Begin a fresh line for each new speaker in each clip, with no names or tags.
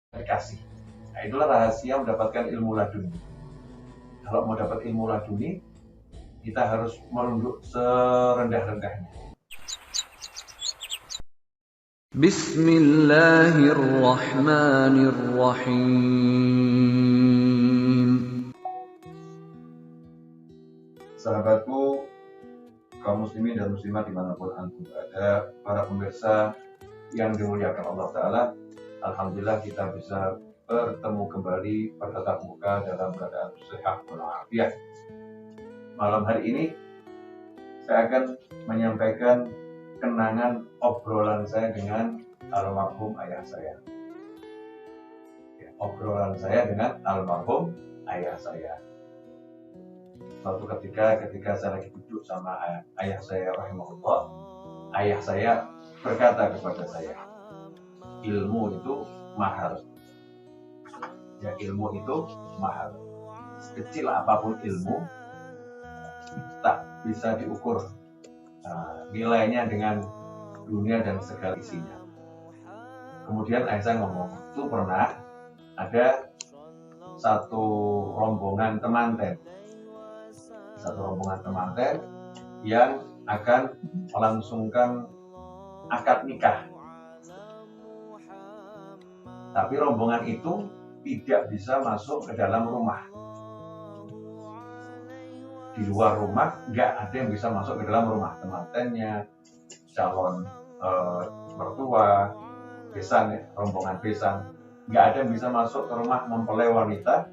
dikasih. Nah, itulah rahasia mendapatkan ilmu laduni. Kalau mau dapat ilmu laduni, kita harus merunduk serendah-rendahnya.
Bismillahirrahmanirrahim.
Sahabatku, kaum muslimin dan muslimat dimanapun antum berada, para pemirsa yang dimuliakan Allah Ta'ala, alhamdulillah kita bisa bertemu kembali bertatap muka dalam keadaan sehat walafiat. Malam hari ini saya akan menyampaikan kenangan obrolan saya dengan almarhum ayah saya. Obrolan saya dengan almarhum ayah saya. Suatu ketika saya lagi duduk sama ayah saya rahimahullah, ayah saya berkata kepada saya, ilmu itu mahal. Ya, ilmu itu mahal. Sekecil apapun ilmu, tak bisa diukur nilainya dengan dunia dan segala isinya. Kemudian ayah saya ngomong, itu pernah ada satu rombongan temanten yang akan melangsungkan akad nikah. Tapi rombongan itu tidak bisa masuk ke dalam rumah. Di luar rumah nggak ada yang bisa masuk ke dalam rumah. Temantennya, calon mertua, besan, ya, rombongan besan, nggak ada yang bisa masuk ke rumah mempelai wanita.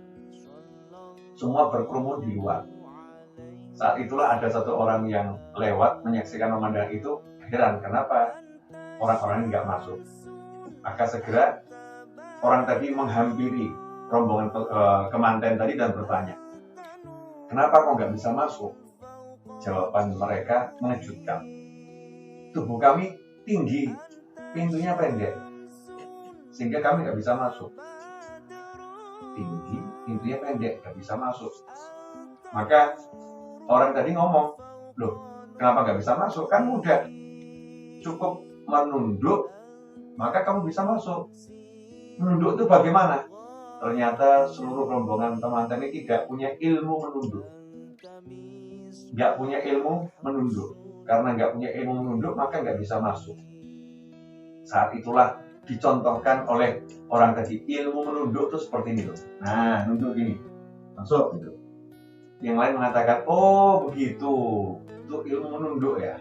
Semua berkerumun di luar. Saat itulah ada satu orang yang lewat menyaksikan pemandangan itu, heran kenapa orang-orang ini nggak masuk. Maka segera orang tadi menghampiri rombongan kemanten tadi dan bertanya, kenapa kok nggak bisa masuk? Jawaban mereka mengejutkan. Tubuh kami tinggi, pintunya pendek, sehingga kami nggak bisa masuk. Tinggi, pintunya pendek, nggak bisa masuk. Maka orang tadi ngomong, loh, kenapa nggak bisa masuk? Kan mudah, cukup menunduk, maka kamu bisa masuk. Menunduk itu bagaimana? Ternyata seluruh rombongan teman-teman ini tidak punya ilmu menunduk. Nggak punya ilmu menunduk. Karena nggak punya ilmu menunduk, maka nggak bisa masuk. Saat itulah dicontohkan oleh orang tadi, ilmu menunduk itu seperti ini loh. Nah, nunduk gini, masuk gitu. Yang lain mengatakan, oh begitu, itu ilmu menunduk ya.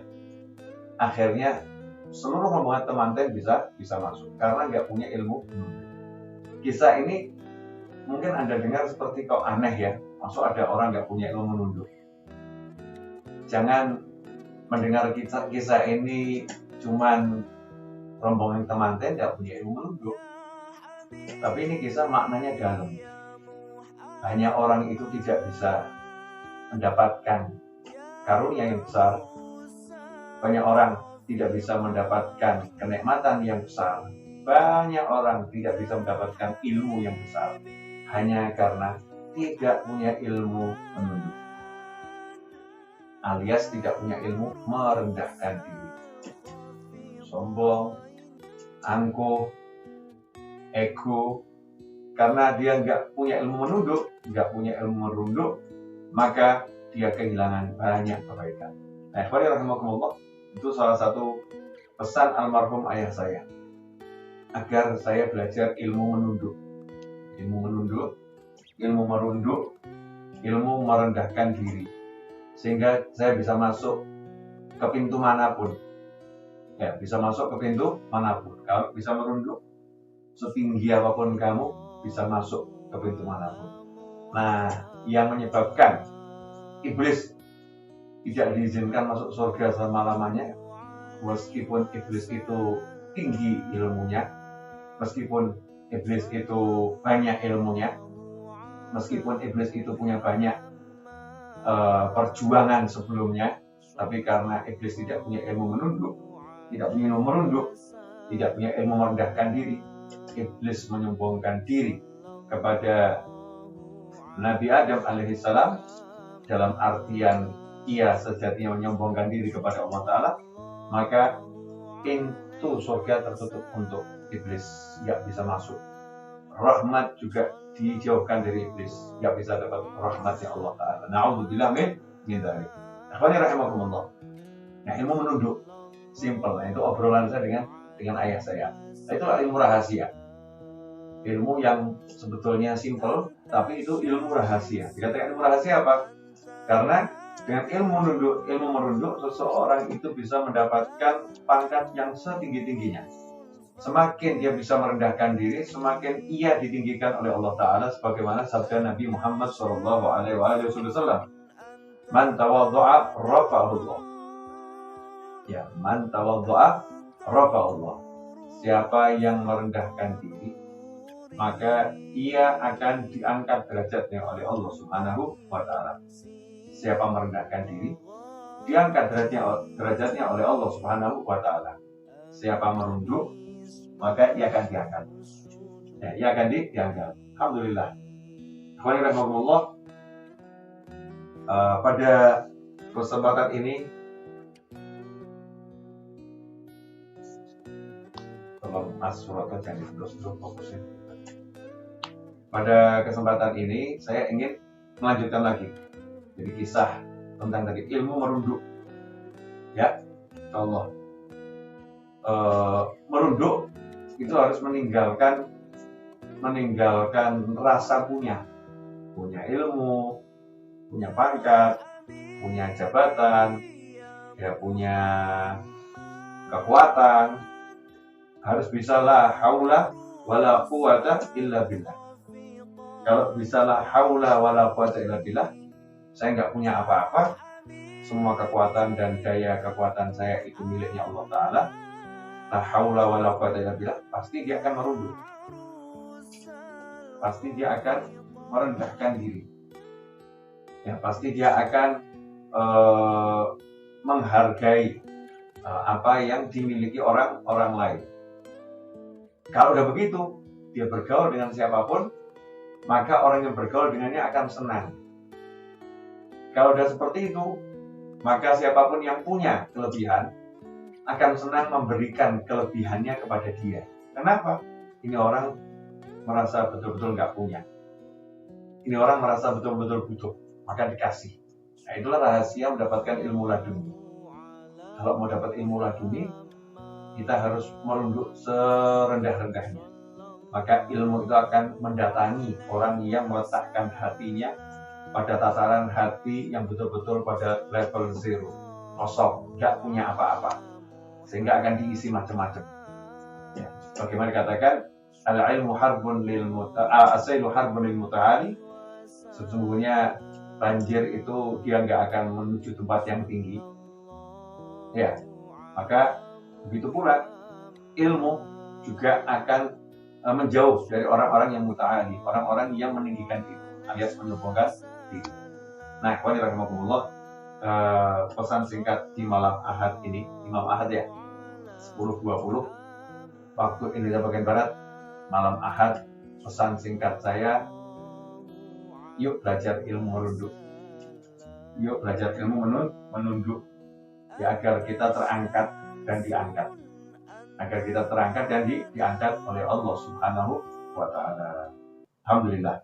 Akhirnya seluruh rombongan teman-teman bisa masuk karena nggak punya ilmu menunduk. Kisah ini mungkin Anda dengar seperti kok aneh ya, maksud ada orang nggak punya ilmu menunduk. Jangan mendengar kisah ini cuman rombongan teman-teman nggak punya ilmu menunduk. Tapi ini kisah maknanya dalam. Banyak orang itu tidak bisa mendapatkan karunia yang besar. Banyak orang tidak bisa mendapatkan kenikmatan yang besar. Banyak orang tidak bisa mendapatkan ilmu yang besar hanya karena tidak punya ilmu menunduk, alias tidak punya ilmu merendahkan diri. Sombong, angkuh, ego, karena dia nggak punya ilmu menunduk, nggak punya ilmu merunduk, maka dia kehilangan banyak kebaikan. Nah, rahimahumullah, itu salah satu pesan almarhum ayah saya, agar saya belajar ilmu menunduk, ilmu merunduk, ilmu merendahkan diri, sehingga saya bisa masuk ke pintu manapun. Ya, bisa masuk ke pintu manapun. Kalau bisa merunduk, setinggi apapun kamu, bisa masuk ke pintu manapun. Nah, yang menyebabkan iblis tidak diizinkan masuk surga selama-lamanya, meskipun iblis itu tinggi ilmunya, meskipun iblis itu banyak ilmunya, meskipun iblis itu punya banyak perjuangan sebelumnya, tapi karena iblis tidak punya ilmu menunduk, tidak punya ilmu merunduk, tidak punya ilmu merendahkan diri, iblis menyombongkan diri kepada Nabi Adam alaihissalam, dalam artian ia sejatinya menyombongkan diri kepada Allah Ta'ala, maka pintu surga tertutup untuk iblis, nggak bisa masuk. rahmat juga dijauhkan dari iblis, nggak bisa dapat rahmatnya Allah Ta'ala. Na'udzubillah min dzalik. Akhwani rahimakumullah. Nah, ilmu menunduk, simple. Nah, itu obrolan saya dengan ayah saya. Nah, itu ilmu rahasia. Ilmu yang sebetulnya simple, tapi itu ilmu rahasia. Dikatakan ilmu rahasia apa? Karena dengan ilmu merunduk, seseorang itu bisa mendapatkan pangkat yang setinggi-tingginya. Semakin dia bisa merendahkan diri, semakin ia ditinggikan oleh Allah Ta'ala, sebagaimana sabda Nabi Muhammad SAW. Man tawaddu'a rafa'ahullah. Ya, man tawaddu'a rafa'ahullah. Siapa yang merendahkan diri, maka ia akan diangkat derajatnya oleh Allah Subhanahu wa Ta'ala. Siapa merendahkan diri, diangkat derajatnya oleh Allah Subhanahu wa Ta'ala. Siapa merunduk, maka ia akan diangkat. Ya, ia akan diangkat. Alhamdulillah. Alhamdulillah. Pada kesempatan ini, tolong Mas Surata jangan ditutup fokusnya. Pada kesempatan ini saya ingin melanjutkan lagi. Jadi kisah tentang tadi ilmu merunduk. Ya, Allah. Merunduk itu harus meninggalkan rasa punya ilmu, punya pangkat, punya jabatan, ya punya kekuatan. Harus bisa la haula wala quwata illa billah. Kalau bisa la haula wala quwata illa billah, saya nggak punya apa-apa, semua kekuatan dan daya kekuatan saya itu miliknya Allah Ta'ala. La haula wala quwata illa billah, pasti dia akan merunduk. Pasti dia akan merendahkan diri. Ya, pasti dia akan menghargai apa yang dimiliki orang lain. Kalau udah begitu, dia bergaul dengan siapapun, maka orang yang bergaul dengannya akan senang. Kalau udah seperti itu, maka siapapun yang punya kelebihan akan senang memberikan kelebihannya kepada dia. Kenapa? Ini orang merasa betul-betul nggak punya. Ini orang merasa betul-betul butuh, maka dikasih. Nah, itulah rahasia mendapatkan ilmu laduni. Kalau mau dapat ilmu laduni, kita harus merunduk serendah-rendahnya. Maka ilmu itu akan mendatangi orang yang meletakkan hatinya pada tataran hati yang betul-betul pada level zero, kosong, nggak punya apa-apa, sehingga akan diisi macam-macam. Ya, bagaimana dikatakan, al-ilmu harbun asailu harbun lil muta'ali. Sesungguhnya banjir itu dia nggak akan menuju tempat yang tinggi. Ya, maka begitu pula ilmu juga akan menjauh dari orang-orang yang muta'ali, orang-orang yang meninggikan diri alias menyombongkan diri. Nah, ikhwani rahimakumullah, pesan singkat di malam Ahad ini, Imam Ahad ya, 10.20 waktu Indonesia bagian Barat, malam Ahad. Pesan singkat saya, yuk belajar ilmu merunduk, yuk belajar ilmu menunduk, ya, agar kita terangkat dan diangkat, agar kita terangkat dan diangkat oleh Allah Subhanahu wa Ta'ala. Alhamdulillah.